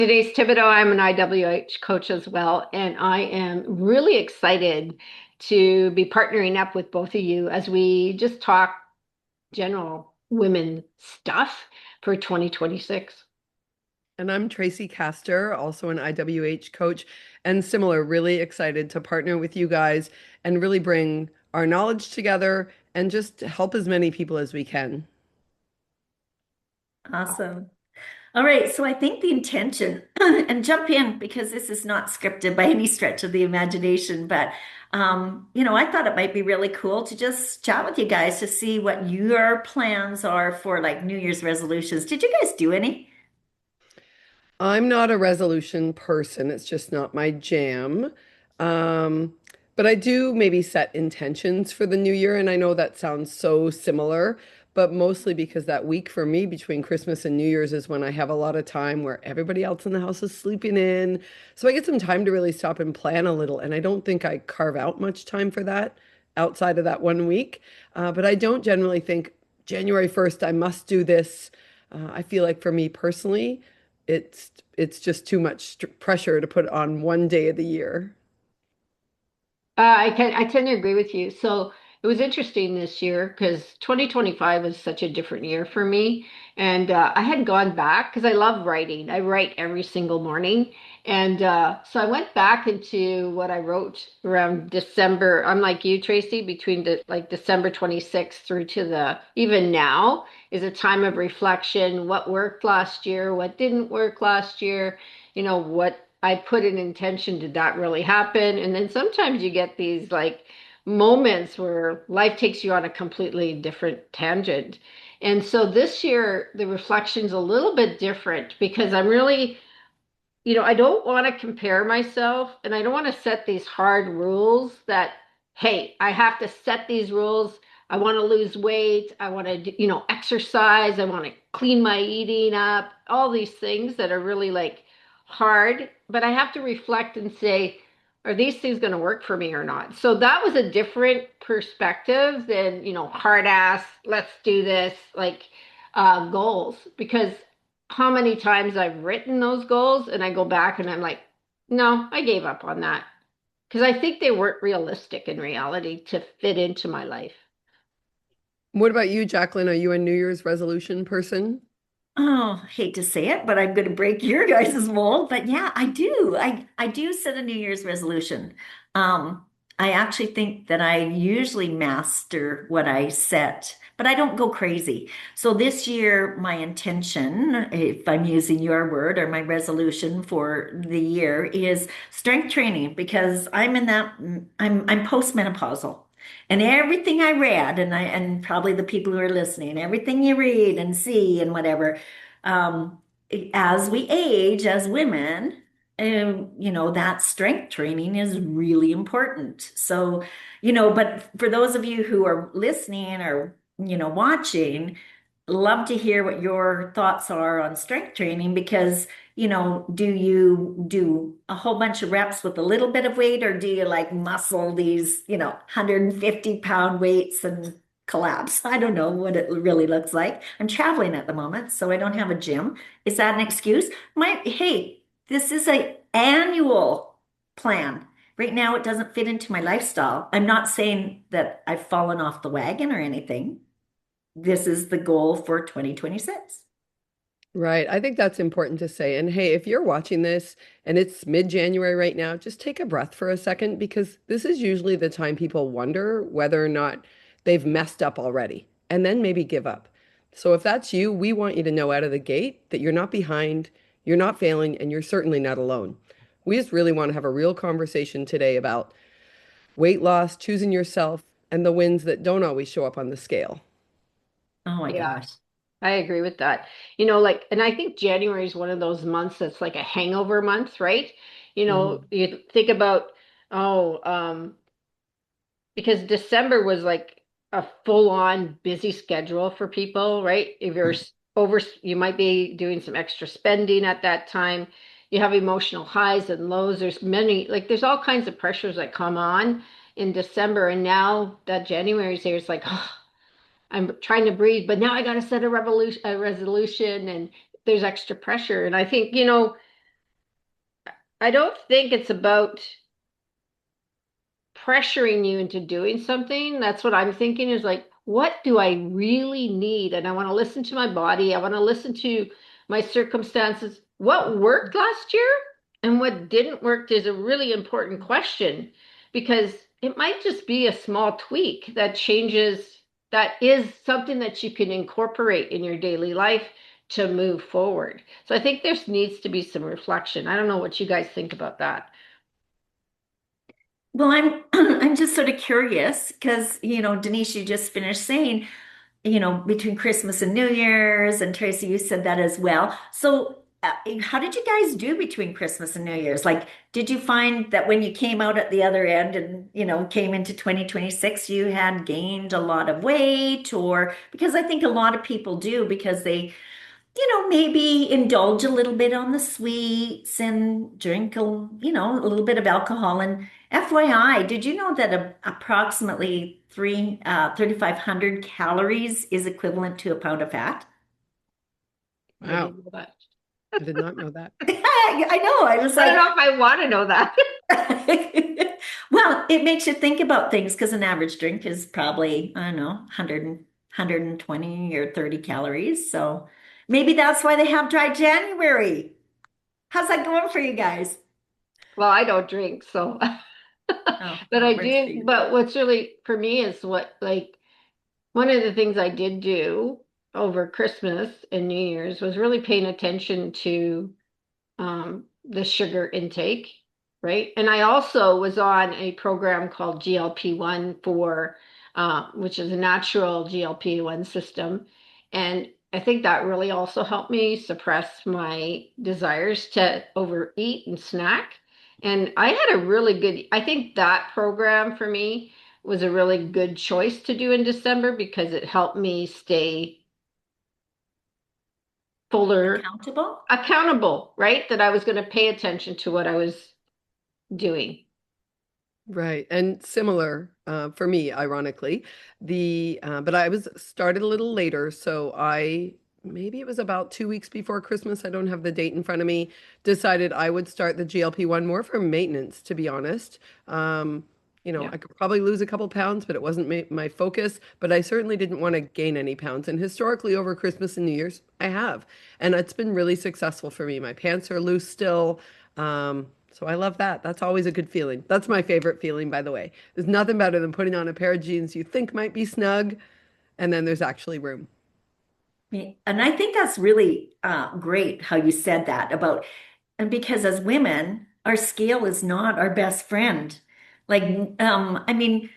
Today's Thibodeau. I'm an IWH coach as well, and I am really excited to be partnering up with both of you as we just talk general women stuff for 2026. And I'm Tracey Kaster, also an IWH coach, and similar, really excited to partner with you guys and really bring our knowledge together and just help as many people as we can. Awesome. All right, so I think the intention, and jump in because this is not scripted by any stretch of the imagination, but I thought it might be really cool to just chat with you guys to see what your plans are for like New Year's resolutions. Did you guys do any? I'm not a resolution person, it's just not my jam. Um, but I do maybe set intentions for the new year, and I know that sounds so similar, but mostly because that week for me between Christmas and New Year's is when I have a lot of time where everybody else in the house is sleeping in. So I get some time to really stop and plan a little, and I don't think I carve out much time for that outside of that one week. But I don't generally think January 1st, I must do this. I feel like for me personally, it's just too much pressure to put on one day of the year. I tend to agree with you. So it was interesting this year because 2025 was such a different year for me. And I had gone back because I love writing. I write every single morning. And so I went back into what I wrote around December. I'm like you, Tracy, between like December 26th through to the even now is a time of reflection. What worked last year? What didn't work last year? What I put an intention, did that really happen? And then sometimes you get these like moments where life takes you on a completely different tangent. And so this year, the reflection's a little bit different because I'm really, I don't want to compare myself and I don't want to set these hard rules that, hey, I have to set these rules. I want to lose weight. I want to, exercise. I want to clean my eating up, all these things that are really like hard. But I have to reflect and say, are these things going to work for me or not? So that was a different perspective than, hard ass, let's do this, like goals. Because how many times I've written those goals and I go back and I'm like, no, I gave up on that because I think they weren't realistic in reality to fit into my life. What about you, Jacqueline? Are you a New Year's resolution person? Oh, hate to say it, but I'm going to break your guys' mold. But yeah, I do. I do set a New Year's resolution. Um, I actually think that I usually master what I set, but I don't go crazy. So this year, my intention, if I'm using your word or my resolution for the year, is strength training because I'm postmenopausal. And everything I read, and probably the people who are listening, everything you read and see and whatever, um, as we age as women, that strength training is really important. So, but for those of you who are listening or, watching, love to hear what your thoughts are on strength training because, do you do a whole bunch of reps with a little bit of weight or do you like muscle these, 150-pound weights and collapse? I don't know what it really looks like. I'm traveling at the moment, so I don't have a gym. Is that an excuse? Hey, this is a annual plan. Right now, it doesn't fit into my lifestyle. I'm not saying that I've fallen off the wagon or anything. This is the goal for 2026. Right. I think that's important to say. And hey, if you're watching this and it's mid-January right now, just take a breath for a second because this is usually the time people wonder whether or not they've messed up already and then maybe give up. So if that's you, we want you to know out of the gate that you're not behind, you're not failing, and you're certainly not alone. We just really want to have a real conversation today about weight loss, choosing yourself, and the wins that don't always show up on the scale. Oh my Yeah, gosh. I agree with that. And I think January is one of those months that's like a hangover month, right? Mhm. You think about, oh, because December was like a full-on busy schedule for people, right? If you're over, you might be doing some extra spending at that time. You have emotional highs and lows. There's all kinds of pressures that come on in December. And now that January's here, it's like, oh, I'm trying to breathe, but now I got to set a resolution, and there's extra pressure. And I think, I don't think it's about pressuring you into doing something. That's what I'm thinking is like, what do I really need? And I want to listen to my body. I want to listen to my circumstances. What worked last year and what didn't work is a really important question because it might just be a small tweak that changes, that is something that you can incorporate in your daily life to move forward. So I think there needs to be some reflection. I don't know what you guys think about that. Well, I'm I'm just sort of curious because, Denise, you just finished saying, between Christmas and New Year's, and Tracy, you said that as well. So, how did you guys do between Christmas and New Year's? Like, did you find that when you came out at the other end and, came into 2026, you had gained a lot of weight? Or because I think a lot of people do because they maybe indulge a little bit on the sweets and drink a little bit of alcohol. And FYI, did you know that approximately 3,500 calories is equivalent to a pound of fat? I Wow. didn't know that. I did not know that. I know. I was I don't like, know if I want to know that. well, it makes you think about things because an average drink is probably, I don't know, 120 or 30 calories. So maybe that's why they have dry January. How's that going for you guys? Well, I don't drink, so Oh, but well, it I works for do. you. But what's really for me is what like one of the things I did do over Christmas and New Year's was really paying attention to the sugar intake, right? And I also was on a program called GLP-1 for, which is a natural GLP-1 system. And I think that really also helped me suppress my desires to overeat and snack. And I had a really good, I think that program for me was a really good choice to do in December because it helped me stay fuller Accountable? accountable, right? That I was going to pay attention to what I was doing. Right. And similar for me, ironically, but I was started a little later. So I maybe it was about 2 weeks before Christmas. I don't have the date in front of me. Decided I would start the GLP-1 more for maintenance, to be honest. Um, Yeah. I could probably lose a couple pounds, but it wasn't my focus. But I certainly didn't want to gain any pounds. And historically, over Christmas and New Year's, I have. And it's been really successful for me. My pants are loose still. So I love that. That's always a good feeling. That's my favorite feeling, by the way. There's nothing better than putting on a pair of jeans you think might be snug, and then there's actually room. And I think that's really great how you said that about, and because as women, our scale is not our best friend. Like, I mean,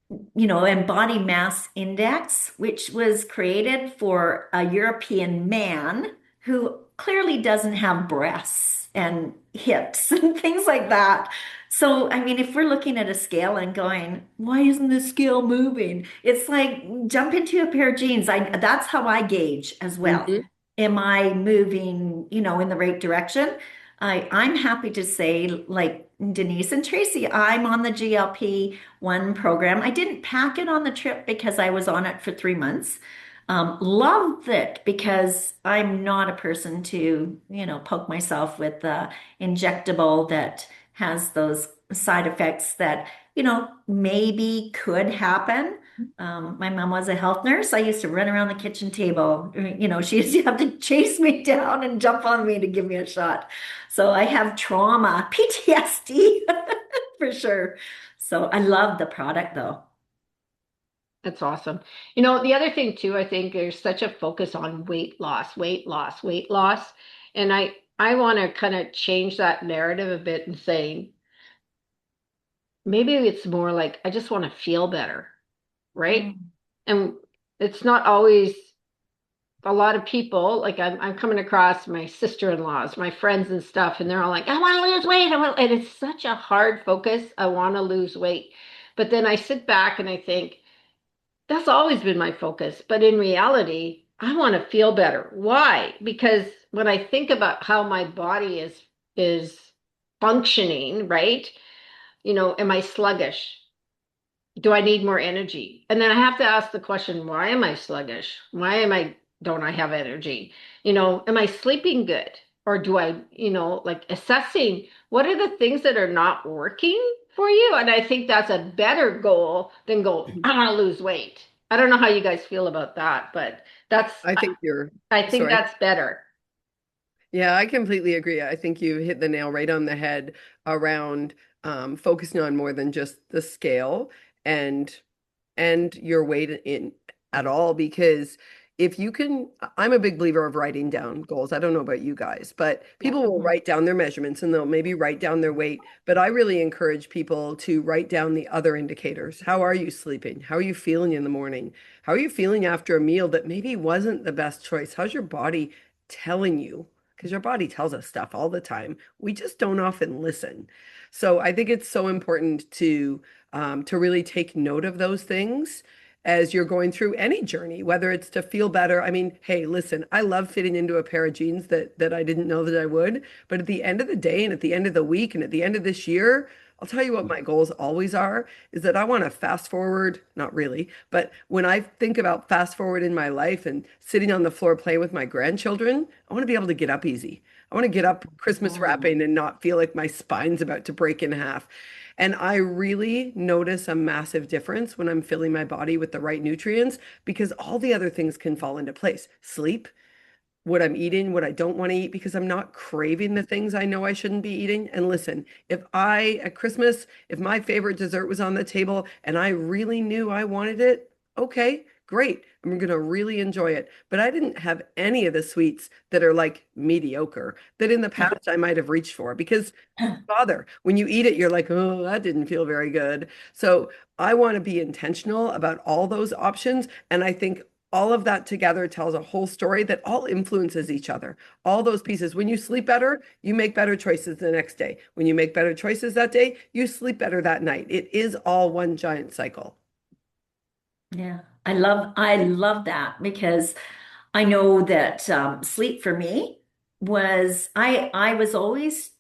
and body mass index, which was created for a European man who clearly doesn't have breasts and hips and things like that. So, I mean, if we're looking at a scale and going, why isn't the scale moving? It's like jump into a pair of jeans. That's how I gauge as well. Hmm. Am I moving, in the right direction? I'm happy to say, like Denise and Tracy, I'm on the GLP-1 program. I didn't pack it on the trip because I was on it for 3 months. Loved it because I'm not a person to, poke myself with the injectable that has those side effects that, maybe could happen. My mom was a health nurse. I used to run around the kitchen table. She used to have to chase me down and jump on me to give me a shot. So I have trauma, PTSD for sure. So I love the product though. That's awesome. The other thing too, I think there's such a focus on weight loss, weight loss, weight loss. And I want to kind of change that narrative a bit and say maybe it's more like I just want to feel better, right? Mm. And it's not always a lot of people like I'm coming across my sister-in-laws, my friends and stuff, and they're all like, I want to lose weight. And it's such a hard focus. I want to lose weight. But then I sit back and I think, that's always been my focus. But in reality, I want to feel better. Why? Because when I think about how my body is functioning, right? Am I sluggish? Do I need more energy? And then I have to ask the question, why am I sluggish? Don't I have energy? Am I sleeping good? or do I, like assessing what are the things that are not working for you? And I think that's a better goal than go, I want to lose weight. I don't know how you guys feel about that, but that's, I think you're, I think sorry. that's better. Yeah, I completely agree. I think you hit the nail right on the head around focusing on more than just the scale and your weight in at all. Because if you can, I'm a big believer of writing down goals. I don't know about you guys, but Yeah. people will write down their measurements and they'll maybe write down their weight. But I really encourage people to write down the other indicators. How are you sleeping? How are you feeling in the morning? How are you feeling after a meal that maybe wasn't the best choice? How's your body telling you? Because your body tells us stuff all the time. We just don't often listen. So I think it's so important to really take note of those things as you're going through any journey, whether it's to feel better. I mean, hey, listen, I love fitting into a pair of jeans that I didn't know that I would, but at the end of the day and at the end of the week and at the end of this year, I'll tell you what my goals always are is that I want to fast forward, not really, but when I think about fast forward in my life and sitting on the floor playing with my grandchildren, I want to be able to get up easy. I want to get up Christmas Mm. wrapping and not feel like my spine's about to break in half. And I really notice a massive difference when I'm filling my body with the right nutrients because all the other things can fall into place. Sleep, what I'm eating, what I don't want to eat, because I'm not craving the things I know I shouldn't be eating. And listen, if I, at Christmas, if my favorite dessert was on the table and I really knew I wanted it, okay, great. I'm going to really enjoy it. But I didn't have any of the sweets that are like mediocre that in the past I might have reached for because bother. When you eat it, you're like, oh, that didn't feel very good. So I want to be intentional about all those options. And I think all of that together tells a whole story that all influences each other. All those pieces. When you sleep better, you make better choices the next day. When you make better choices that day, you sleep better that night. It is all one giant cycle. Yeah, I love that because I know that sleep for me was I was always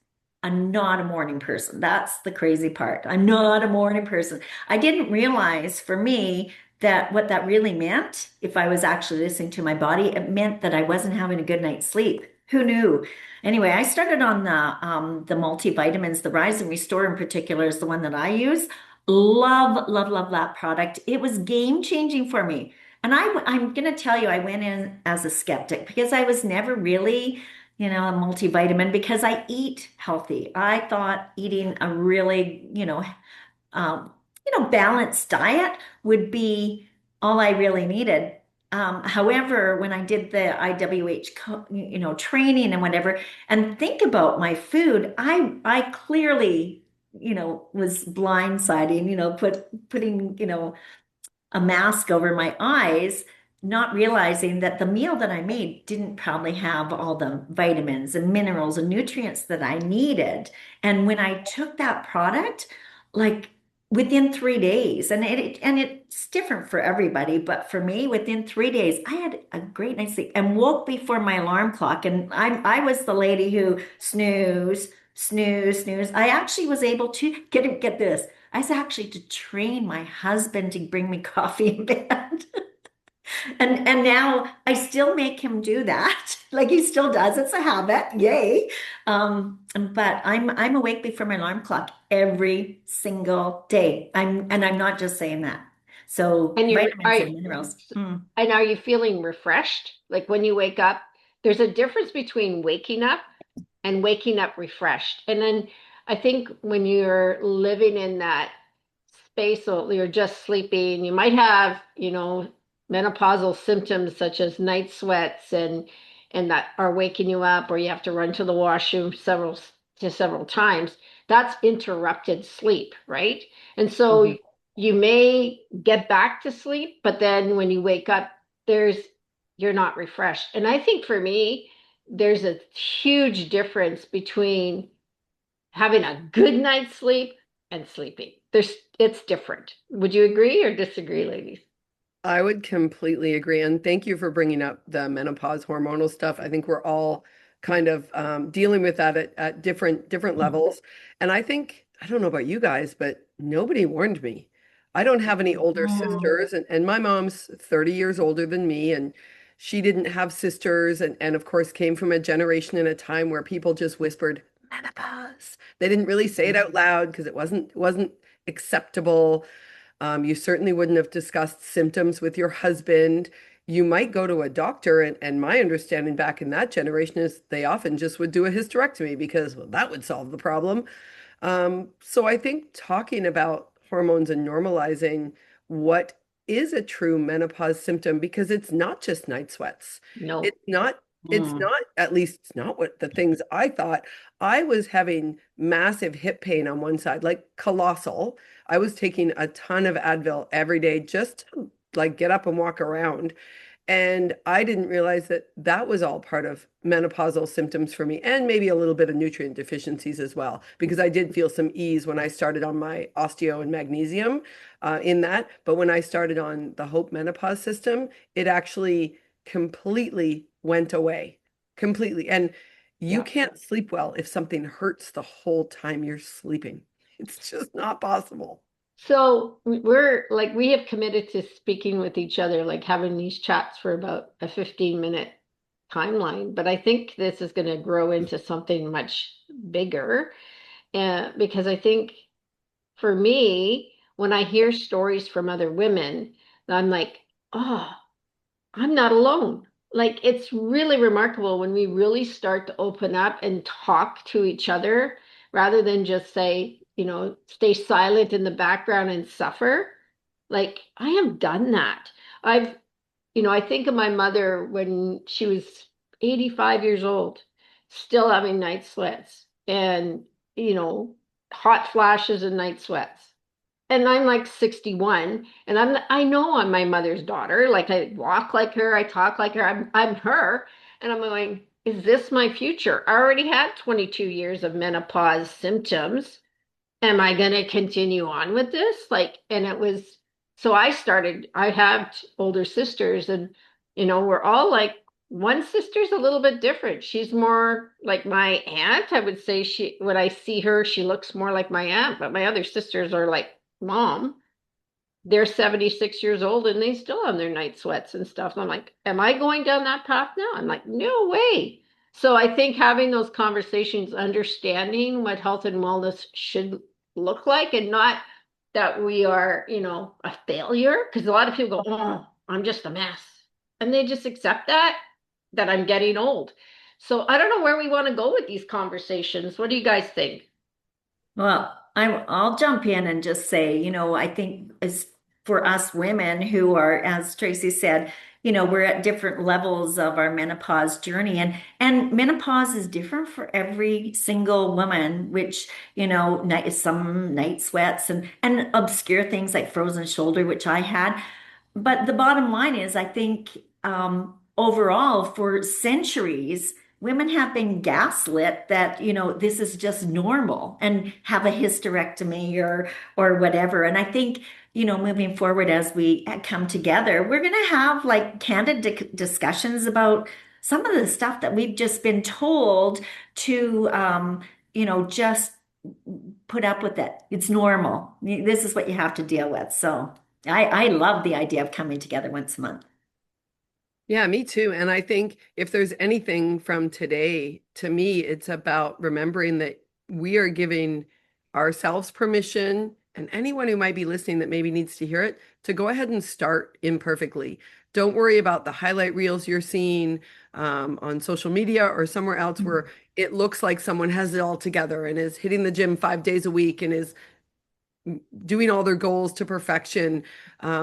not a morning person. That's the crazy part. I'm not a morning person. I didn't realize for me that what that really meant, if I was actually listening to my body, it meant that I wasn't having a good night's sleep. Who knew? Anyway, I started on the multivitamins. The Rise and Restore in particular is the one that I use. Love, love, love that product. It was game changing for me. And I'm going to tell you, I went in as a skeptic because I was never really, a multivitamin because I eat healthy. I thought eating a really, um, balanced diet would be all I really needed. However, when I did the IWH, training and whatever, and think about my food, I clearly, was blindsiding, putting, a mask over my eyes, not realizing that the meal that I made didn't probably have all the vitamins and minerals and nutrients that I needed. And when I took that product, like within 3 days, and it's different for everybody, but for me, within 3 days, I had a great night's sleep and woke before my alarm clock. And I was the lady who snooze, snooze, snooze. I actually was able to get this. I was actually to train my husband to bring me coffee in bed. And now I still make him do that. Like he still does. It's a habit. Yay. But I'm awake before my alarm clock every single day. I'm not just saying that. So And you vitamins are and minerals. Mm. and are you feeling refreshed? Like when you wake up, there's a difference between waking up and waking up refreshed. And then I think when you're living in that space, so you're just sleeping, you might have, menopausal symptoms such as night sweats and that are waking you up, or you have to run to the washroom several times. That's interrupted sleep, right? And so Mhm. you may get back to sleep, but then when you wake up, there's you're not refreshed. And I think for me, there's a huge difference between having a good night's sleep and sleeping. It's different. Would you agree or disagree, ladies? I would completely agree. And thank you for bringing up the menopause hormonal stuff. I think we're all kind of dealing with that at different levels. And I think, I don't know about you guys, but nobody warned me. I don't have any older Mm. sisters, and my mom's 30 years older than me. And she didn't have sisters and of course came from a generation and a time where people just whispered menopause. They didn't really say it out loud because it wasn't acceptable. You certainly wouldn't have discussed symptoms with your husband. You might go to a doctor, and my understanding back in that generation is they often just would do a hysterectomy because, well, that would solve the problem. So I think talking about hormones and normalizing what is a true menopause symptom, because it's not just night sweats. No. It's not, it's Mm. not, at least it's not what the things I thought. I was having massive hip pain on one side, like colossal. I was taking a ton of Advil every day just to like get up and walk around. And I didn't realize that that was all part of menopausal symptoms for me, and maybe a little bit of nutrient deficiencies as well, because I did feel some ease when I started on my osteo and magnesium in that. But when I started on the Hope Menopause system, it actually completely went away, completely. And you Yeah. can't sleep well if something hurts the whole time you're sleeping. It's just not possible. So we're like, we have committed to speaking with each other, like having these chats for about a 15-minute timeline. But I think this is going to grow into something much bigger. Because I think for me, when I hear stories from other women, I'm like, oh, I'm not alone. Like, it's really remarkable when we really start to open up and talk to each other rather than just say, stay silent in the background and suffer. Like, I have done that. I've, I think of my mother when she was 85 years old, still having night sweats and, you know, hot flashes and night sweats. And I'm like 61, and I know I'm my mother's daughter. Like, I walk like her, I talk like her. I'm her. And I'm going, is this my future? I already had 22 years of menopause symptoms. Am I going to continue on with this? Like, and it was, so I have older sisters, and, we're all like, one sister's a little bit different. She's more like my aunt. I would say when I see her, she looks more like my aunt, but my other sisters are like mom. They're 76 years old and they still have their night sweats and stuff. And I'm like, am I going down that path now? I'm like, no way. So I think having those conversations, understanding what health and wellness should look like, and not that we are, a failure. Because a lot of people go, oh, I'm just a mess. And they just accept that I'm getting old. So I don't know where we want to go with these conversations. What do you guys think? Well, I'll jump in and just say, I think as for us women who are, as Tracy said, we're at different levels of our menopause journey, and menopause is different for every single woman, which, some night sweats and obscure things like frozen shoulder, which I had. But the bottom line is, I think overall, for centuries, women have been gaslit that, this is just normal and have a hysterectomy or whatever. And I think, moving forward as we come together, we're going to have like candid discussions about some of the stuff that we've just been told to, just put up with it. It's normal. This is what you have to deal with. So I love the idea of coming together once a month. Yeah, me too. And I think if there's anything from today, to me, it's about remembering that we are giving ourselves permission, and anyone who might be listening that maybe needs to hear it, to go ahead and start imperfectly. Don't worry about the highlight reels you're seeing on social media or somewhere else where it looks like someone has it all together and is hitting the gym 5 days a week and is doing all their goals to perfection,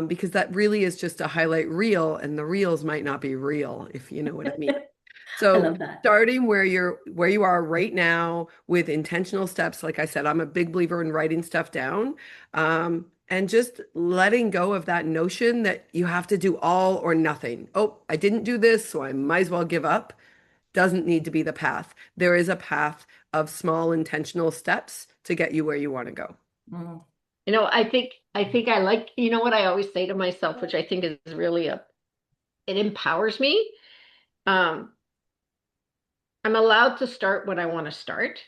because that really is just a highlight reel, and the reels might not be real, if you know what I mean. I So love that. starting where you are right now with intentional steps, like I said, I'm a big believer in writing stuff down, and just letting go of that notion that you have to do all or nothing. Oh, I didn't do this, so I might as well give up. Doesn't need to be the path. There is a path of small intentional steps to get you where you want to go. Mm. I think I like, what I always say to myself, which I think is really it empowers me. Um, I'm allowed to start when I want to start.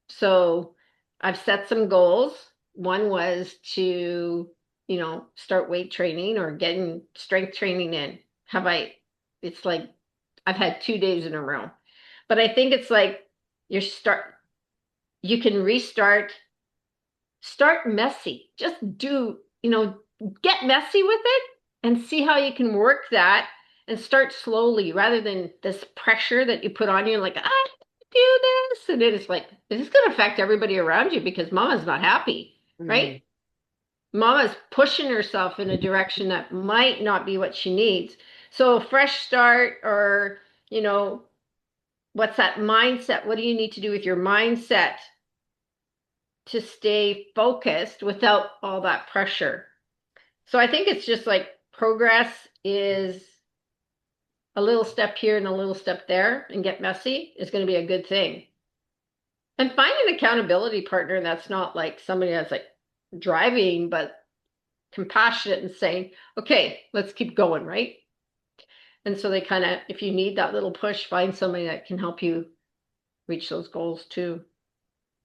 So I've set some goals. One was to, start weight training or getting strength training in. Have I it's like I've had 2 days in a row. But I think it's like you start, you can restart, start messy. Just do, get messy with it and see how you can work that and start slowly rather than this pressure that you put on you like, I do this. And it is like, this is going to affect everybody around you because mama's not happy, right? Mhm. Mama's pushing herself in a direction that might not be what she needs. So a fresh start or, you know, what's that mindset? What do you need to do with your mindset to stay focused without all that pressure? So I think it's just like progress is a little step here and a little step there and get messy is going to be a good thing. And find an accountability partner that's not like somebody that's like driving, but compassionate and saying, okay, let's keep going, right? And so they kind of, if you need that little push, find somebody that can help you reach those goals too.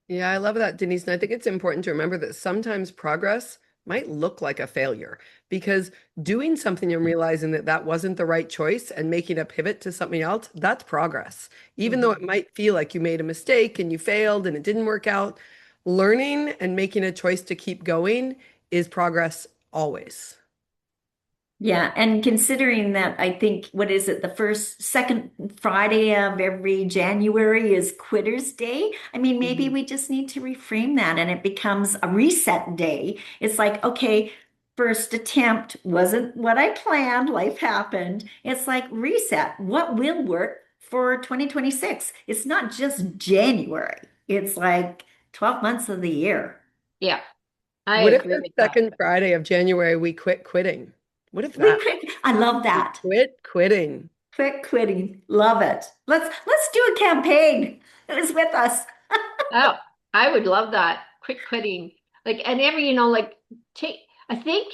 Yeah, I love that, Denise. And I think it's important to remember that sometimes progress might look like a failure because doing something and realizing that that wasn't the right choice and making a pivot to something else, that's progress. Even though Mhm. it might feel like you made a mistake and you failed and it didn't work out, learning and making a choice to keep going is progress always. Yeah, and considering that, I think, what is it, the second Friday of every January is Quitters Day. I mean, maybe Mhm. we just need to reframe that and it becomes a reset day. It's like, okay, first attempt wasn't what I planned, life happened. It's like reset. What will work for 2026? It's not just January, it's like 12 months of the year. Yeah, I What if agree the with that. second Friday of January we quit quitting? What if We that? quit. I love We that. quit quitting. Quit quitting. Love it. Let's do a campaign. Who's with us? Oh, I would love that. Quit quitting. Like, and every, like take, I think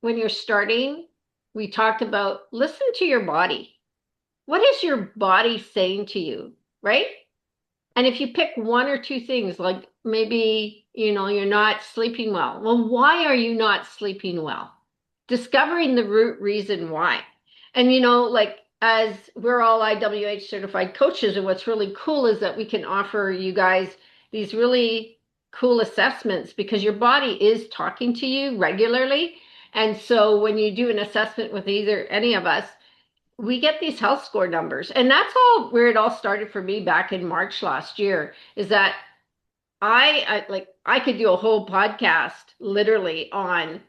when you're starting, we talked about listen to your body. What is your body saying to you, right? And if you pick one or two things, like maybe, you're not sleeping well. Well, why are you not sleeping well? Discovering the root reason why. And, like as we're all IWH certified coaches, and what's really cool is that we can offer you guys these really cool assessments because your body is talking to you regularly. And so when you do an assessment with either any of us, we get these health score numbers. And that's all where it all started for me back in March last year is that I could do a whole podcast literally on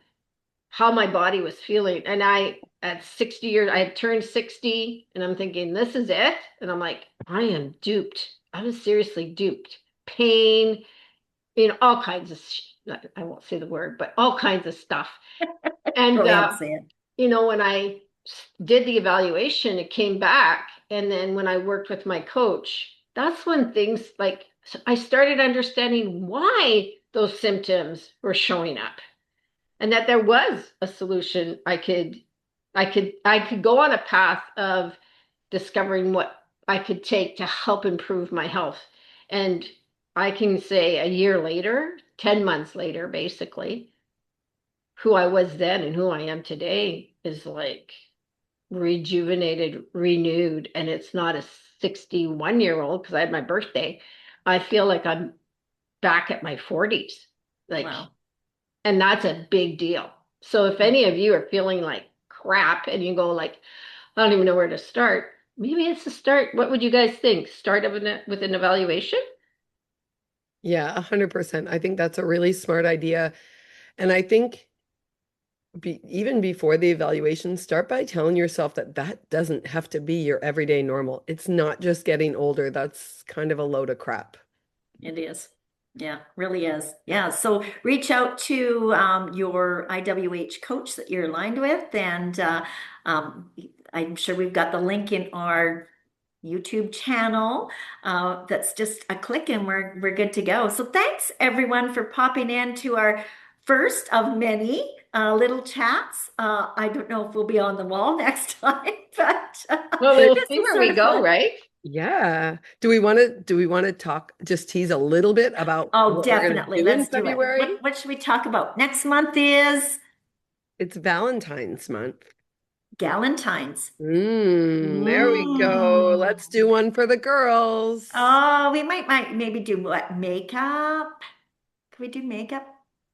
how my body was feeling. And I at 60 years, I had turned 60 and I'm thinking, this is it. And I'm like, I am duped. I was seriously duped. Pain, all kinds of, I won't say the word, but all kinds of stuff. And Go ahead, say it. when I did the evaluation, it came back. And then when I worked with my coach, that's when things like I started understanding why those symptoms were showing up and that there was a solution. I could go on a path of discovering what I could take to help improve my health. And I can say a year later, 10 months later, basically, who I was then and who I am today is like rejuvenated, renewed, and it's not a 61-year-old because I had my birthday. I feel like I'm back at my 40s. Like, Wow. and that's a big deal. So if any of you are feeling like crap and you go like, I don't even know where to start, maybe it's a start. What would you guys think? Start with an evaluation? Yeah, 100%. I think that's a really smart idea. And I think even before the evaluation, start by telling yourself that that doesn't have to be your everyday normal. It's not just getting older. That's kind of a load of crap. It is. Yeah, really is. Yeah. So reach out to your IWH coach that you're aligned with, and um, I'm sure we've got the link in our YouTube channel. That's just a click and we're good to go. So thanks everyone for popping in to our first of many little chats. I don't know if we'll be on the wall next time, but Well, we'll this see was where sort we of go, fun. Yeah. Yeah. Yeah. Do we want to talk, just tease a little bit about Oh, what we're going to definitely. do in Let's do it. February? What should we talk about? Next month is It's Valentine's month. Galentine's. There we go. Let's Mm. do one for the girls. Oh, we might maybe do what? Makeup? Can we do makeup?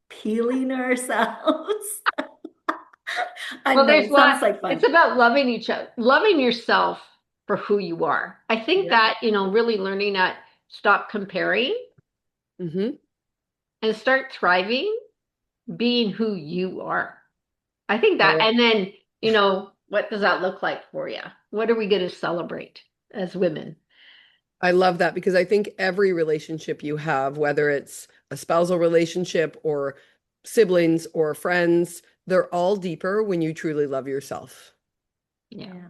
Peeling ourselves? I Well, know, there's it sounds lot. like It's fun. about loving each other, loving yourself for who you are. I think Yeah. that, really learning that stop comparing Hmm. and start thriving, being who you are. I think that, Oh, and then, what does that look like for you? What are we going to celebrate as women? I love that because I think every relationship you have, whether it's a spousal relationship or siblings or friends, they're all deeper when you truly love yourself. Yeah, Yeah.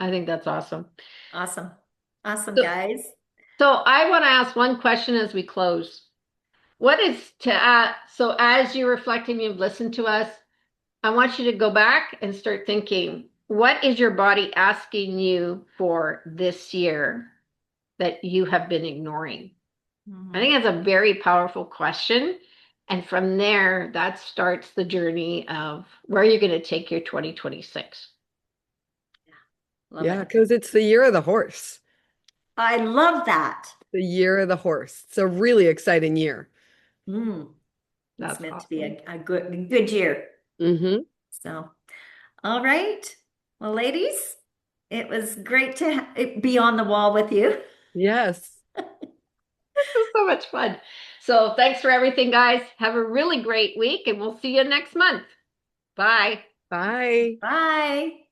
I think that's awesome. Awesome. Awesome, So, guys. so I want to ask one question as we close. What is so as you're reflecting, you've listened to us, I want you to go back and start thinking, what is your body asking you for this year that you have been ignoring? I Mhm. think that's a very powerful question. And from there, that starts the journey of where you're going to take your 2026. Love Yeah, it. because it's the year of the horse, I love that. the year of the horse. It's a really exciting year. Mm. It's That's meant to be awesome. a good year. Hmm. So, all right. Well, ladies, it was great to be on the wall with you. Yes. This was so much fun. So thanks for everything, guys. Have a really great week, and we'll see you next month. Bye. Bye. Bye.